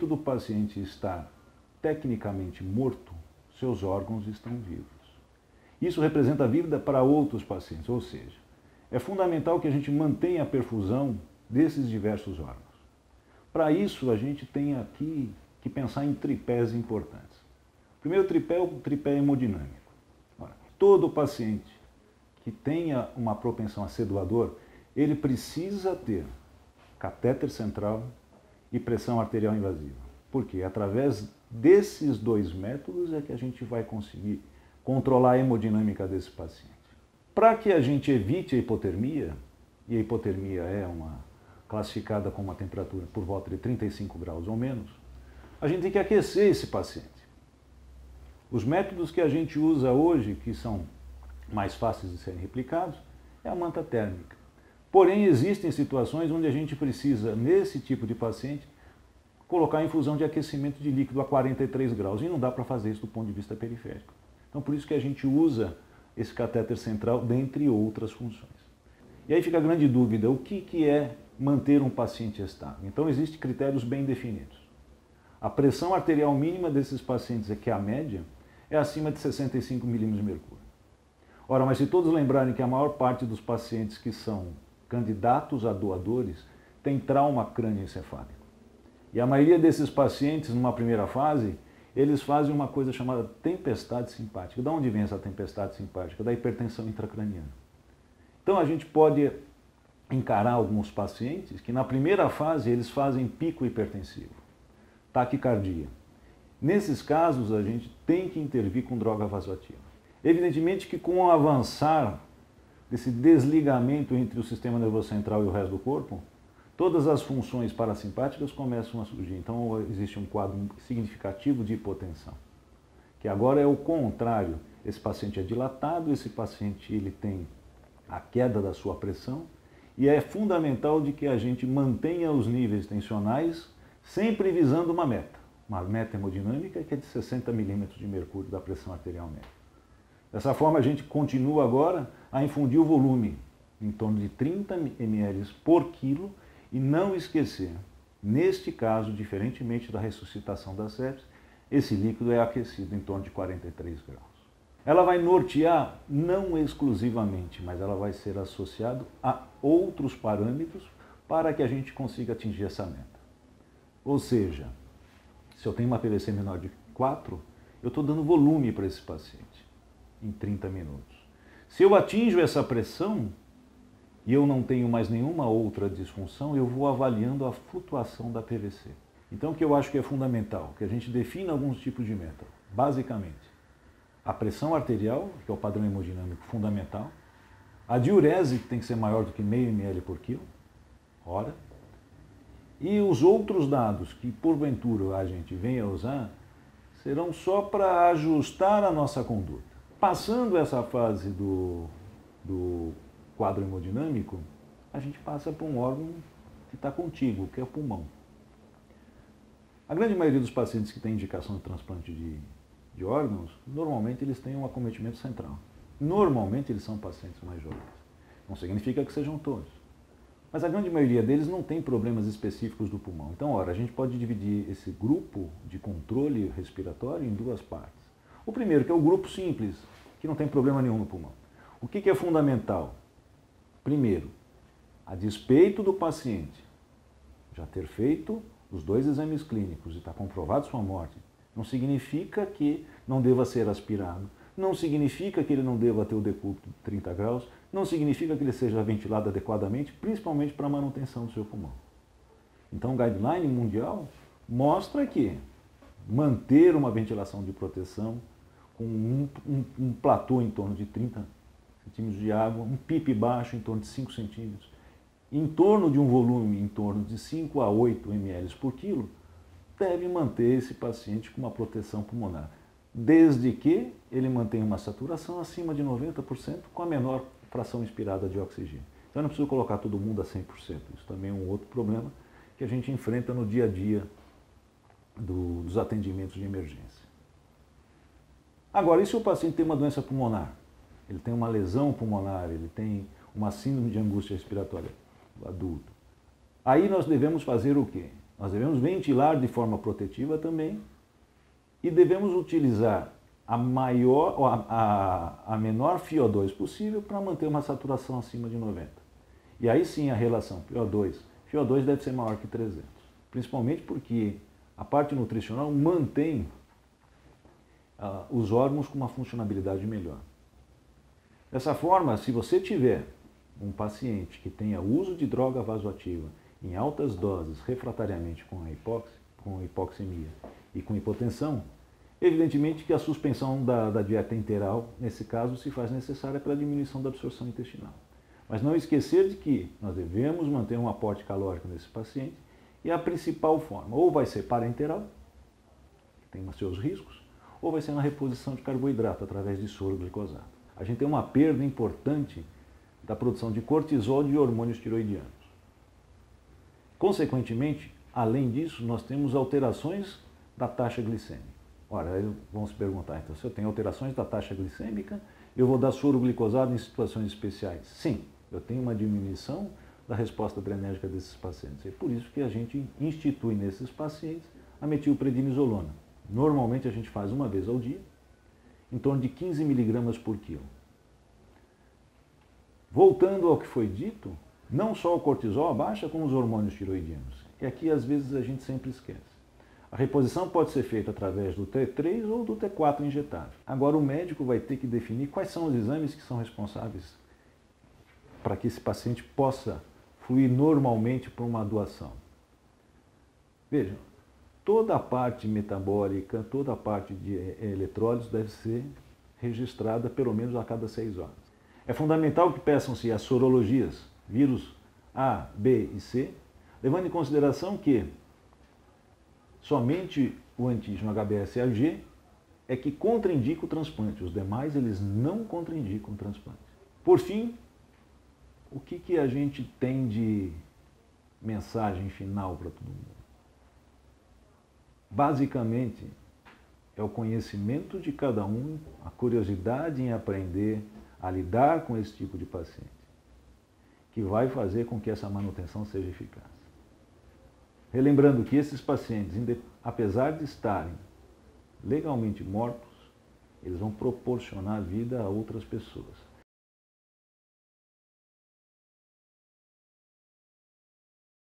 do paciente estar tecnicamente morto, seus órgãos estão vivos. Isso representa a vida para outros pacientes, ou seja, é fundamental que a gente mantenha a perfusão desses diversos órgãos. Para isso, a gente tem aqui que pensar em tripés importantes. O primeiro tripé é o tripé hemodinâmico. Ora, todo paciente que tenha uma propensão a ser doador, ele precisa ter catéter central e pressão arterial invasiva. Porque através desses dois métodos é que a gente vai conseguir controlar a hemodinâmica desse paciente. Para que a gente evite a hipotermia, e a hipotermia é classificada com uma temperatura por volta de 35 graus ou menos, a gente tem que aquecer esse paciente. Os métodos que a gente usa hoje, que são mais fáceis de serem replicados, é a manta térmica. Porém, existem situações onde a gente precisa, nesse tipo de paciente, colocar a infusão de aquecimento de líquido a 43 graus, e não dá para fazer isso do ponto de vista periférico. Então, por isso que a gente usa esse catéter central, dentre outras funções. E aí fica a grande dúvida, o que é manter um paciente estável? Então, existem critérios bem definidos. A pressão arterial mínima desses pacientes, que é a média, é acima de 65 milímetros de mercúrio. Ora, mas se todos lembrarem que a maior parte dos pacientes que são candidatos a doadores tem trauma crânioencefálico. E a maioria desses pacientes, numa primeira fase, eles fazem uma coisa chamada tempestade simpática. De onde vem essa tempestade simpática? Da hipertensão intracraniana. Então a gente pode encarar alguns pacientes que na primeira fase eles fazem pico hipertensivo, taquicardia. Nesses casos a gente tem que intervir com droga vasoativa. Evidentemente que com o avançar desse desligamento entre o sistema nervoso central e o resto do corpo, todas as funções parasimpáticas começam a surgir. Então existe um quadro significativo de hipotensão, que agora é o contrário. Esse paciente é dilatado, esse paciente ele tem a queda da sua pressão, e é fundamental de que a gente mantenha os níveis tensionais sempre visando uma meta hemodinâmica que é de 60 milímetros de mercúrio da pressão arterial média. Dessa forma a gente continua agora a infundir o volume em torno de 30 ml por quilo, e não esquecer, neste caso, diferentemente da ressuscitação da sepse, esse líquido é aquecido em torno de 43 graus. Ela vai nortear, não exclusivamente, mas ela vai ser associada a outros parâmetros para que a gente consiga atingir essa meta. Ou seja, se eu tenho uma PVC menor de 4, eu estou dando volume para esse paciente em 30 minutos. Se eu atinjo essa pressão e eu não tenho mais nenhuma outra disfunção, eu vou avaliando a flutuação da PVC. Então, o que eu acho que é fundamental, que a gente defina alguns tipos de meta. Basicamente, a pressão arterial, que é o padrão hemodinâmico fundamental, a diurese, que tem que ser maior do que meio ml por quilo, hora, e os outros dados que, porventura, a gente venha a usar, serão só para ajustar a nossa conduta. Passando essa fase do quadro hemodinâmico, a gente passa para um órgão que está contíguo, que é o pulmão. A grande maioria dos pacientes que têm indicação de transplante de órgãos, normalmente eles têm um acometimento central. Normalmente eles são pacientes mais jovens. Não significa que sejam todos. Mas a grande maioria deles não tem problemas específicos do pulmão. Então, ora, a gente pode dividir esse grupo de controle respiratório em duas partes. O primeiro, que é o grupo simples, que não tem problema nenhum no pulmão. O que é fundamental? Primeiro, a despeito do paciente já ter feito os 2 exames clínicos e está comprovado sua morte, não significa que não deva ser aspirado, não significa que ele não deva ter o decúbito de 30 graus, não significa que ele seja ventilado adequadamente, principalmente para a manutenção do seu pulmão. Então, o guideline mundial mostra que manter uma ventilação de proteção com um platô em torno de 30 centímetros de água, um PIP baixo em torno de 5 centímetros, em torno de um volume em torno de 5 a 8 ml por quilo, deve manter esse paciente com uma proteção pulmonar, desde que ele mantenha uma saturação acima de 90% com a menor fração inspirada de oxigênio. Então, eu não preciso colocar todo mundo a 100%. Isso também é um outro problema que a gente enfrenta no dia a dia dos atendimentos de emergência. Agora, e se o paciente tem uma doença pulmonar? Ele tem uma lesão pulmonar, ele tem uma síndrome de angústia respiratória do adulto. Aí nós devemos fazer o quê? Nós devemos ventilar de forma protetiva também e devemos utilizar a menor FiO2 possível para manter uma saturação acima de 90. E aí sim a relação FiO2 deve ser maior que 300, principalmente porque a parte nutricional mantém os órgãos com uma funcionalidade melhor. Dessa forma, se você tiver um paciente que tenha uso de droga vasoativa em altas doses refratariamente com hipoxemia e com hipotensão, evidentemente que a suspensão da dieta enteral, nesse caso, se faz necessária para a diminuição da absorção intestinal. Mas não esquecer de que nós devemos manter um aporte calórico nesse paciente e a principal forma, ou vai ser parenteral, que tem os seus riscos, ou vai ser na reposição de carboidrato através de soro glicosado. A gente tem uma perda importante da produção de cortisol e de hormônios tiroidianos. Consequentemente, além disso, nós temos alterações da taxa glicêmica. Ora, aí vão se perguntar, então, se eu tenho alterações da taxa glicêmica, eu vou dar soro glicosado em situações especiais? Sim, eu tenho uma diminuição da resposta adrenérgica desses pacientes. É por isso que a gente institui nesses pacientes a metilprednisolona. Normalmente a gente faz uma vez ao dia, em torno de 15 miligramas por quilo. Voltando ao que foi dito, não só o cortisol abaixa, como os hormônios tiroidianos. E aqui, às vezes, a gente sempre esquece. A reposição pode ser feita através do T3 ou do T4 injetável. Agora, o médico vai ter que definir quais são os exames que são responsáveis para que esse paciente possa fluir normalmente para uma doação. Vejam, toda a parte metabólica, toda a parte de eletrólitos deve ser registrada pelo menos a cada 6 horas. É fundamental que peçam-se as sorologias, vírus A, B e C, levando em consideração que somente o antígeno HBsAg é que contraindica o transplante, os demais eles não contraindicam o transplante. Por fim, o que a gente tem de mensagem final para todo mundo? Basicamente, é o conhecimento de cada um, a curiosidade em aprender a lidar com esse tipo de paciente, que vai fazer com que essa manutenção seja eficaz. Relembrando que esses pacientes, apesar de estarem legalmente mortos, eles vão proporcionar vida a outras pessoas.